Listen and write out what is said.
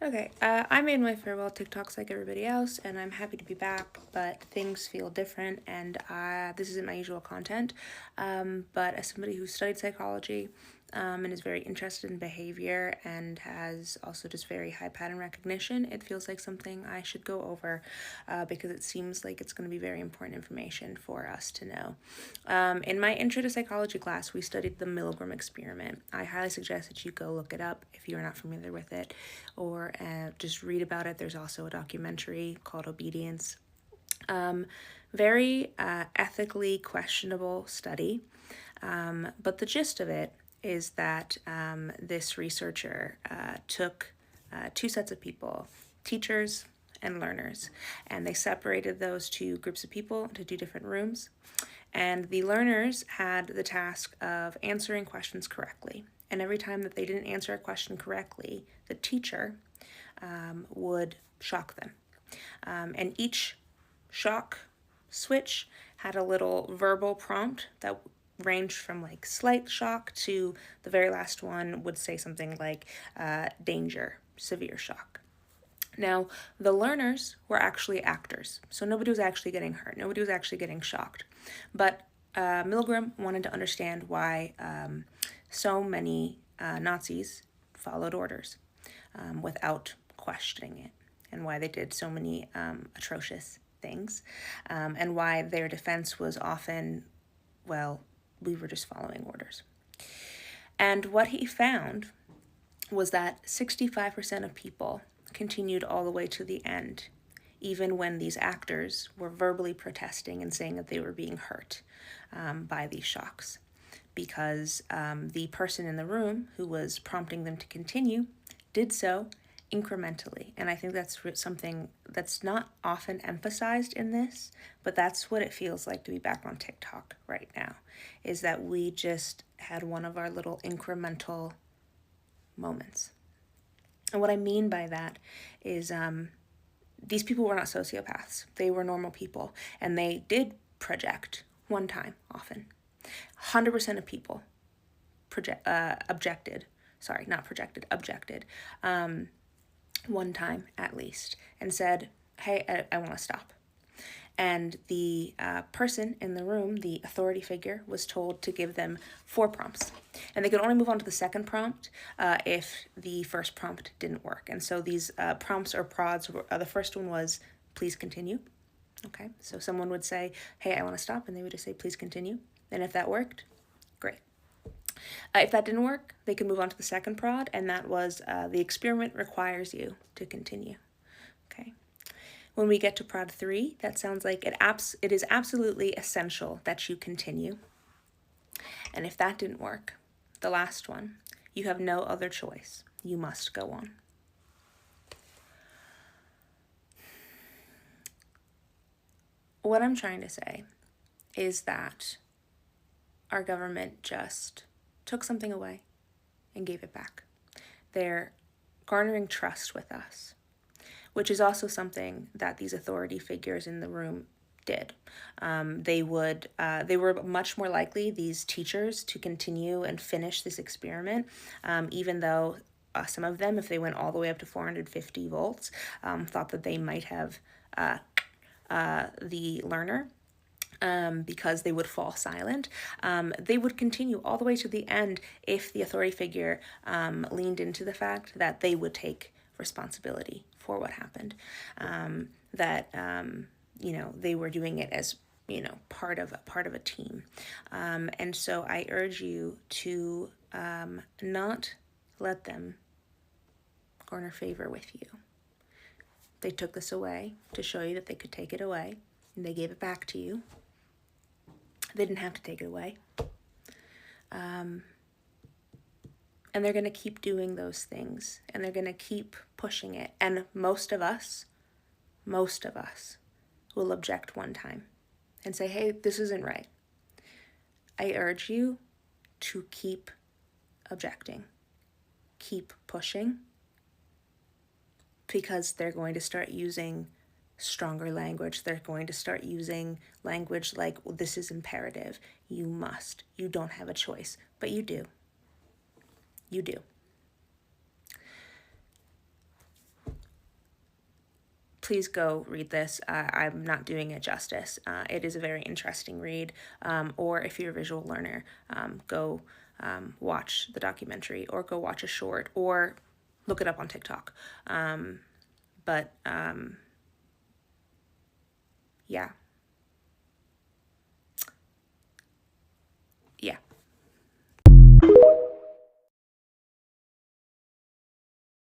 Okay, I made my farewell TikToks like everybody else, and I'm happy to be back, but things feel different, and this isn't my usual content. But as somebody who studied psychology and is very interested in behavior and has also just very high pattern recognition, it feels like something I should go over because it seems like it's going to be very important information for us to know. In my intro to psychology class, we studied the Milgram experiment. I highly suggest that you go look it up if you're not familiar with it, or just read about it. There's also a documentary called Obedience. Very ethically questionable study, but the gist of it is that this researcher took two sets of people, teachers and learners, and they separated those two groups of people into two different rooms. And the learners had the task of answering questions correctly. And every time that they didn't answer a question correctly, the teacher would shock them. And each shock switch had a little verbal prompt that ranged from like slight shock to the very last one would say something like danger, severe shock. Now, the learners were actually actors, so nobody was actually getting hurt, nobody was actually getting shocked. But Milgram wanted to understand why so many Nazis followed orders without questioning it, and why they did so many atrocious things, and why their defense was often, well, we were just following orders. And what he found was that 65% of people continued all the way to the end, even when these actors were verbally protesting and saying that they were being hurt by these shocks, because the person in the room who was prompting them to continue did so incrementally. And I think that's something that's not often emphasized in this, but that's what it feels like to be back on TikTok right now, is that we just had one of our little incremental moments. And what I mean by that is these people were not sociopaths. They were normal people, and they did project one time often. 100% of people objected one time at least, and said, hey, I want to stop. And the person in the room, the authority figure, was told to give them 4 prompts. And they could only move on to the second prompt if the first prompt didn't work. And so these prompts or prods, the first one was, please continue. Okay, so someone would say, hey, I want to stop, and they would just say, please continue. And if that worked, great. If that didn't work, they could move on to the second prod, and that was the experiment requires you to continue. Okay. When we get to prod 3, that sounds like it is absolutely essential that you continue. And if that didn't work, the last one, you have no other choice. You must go on. What I'm trying to say is that our government just took something away and gave it back. They're garnering trust with us, which is also something that these authority figures in the room did. They were much more likely, these teachers, to continue and finish this experiment, even though some of them, if they went all the way up to 450 volts, thought that they might have the learner, because they would fall silent. They would continue all the way to the end if the authority figure leaned into the fact that they would take responsibility for what happened, they were doing it as part of a team, and so I urge you to not let them garner favor with you. They took this away to show you that they could take it away, and they gave it back to you. They didn't have to take it away. And they're going to keep doing those things, and they're going to keep pushing it. And most of us will object one time and say, hey, this isn't right. I urge you to keep objecting, keep pushing, because they're going to start using stronger language. They're going to start using language like, well, this is imperative. You must. You don't have a choice. But you do. You do. please go read this. I'm not doing it justice. It is a very interesting read. Or if you're a visual learner, go watch the documentary, or go watch a short, or look it up on TikTok. Yeah.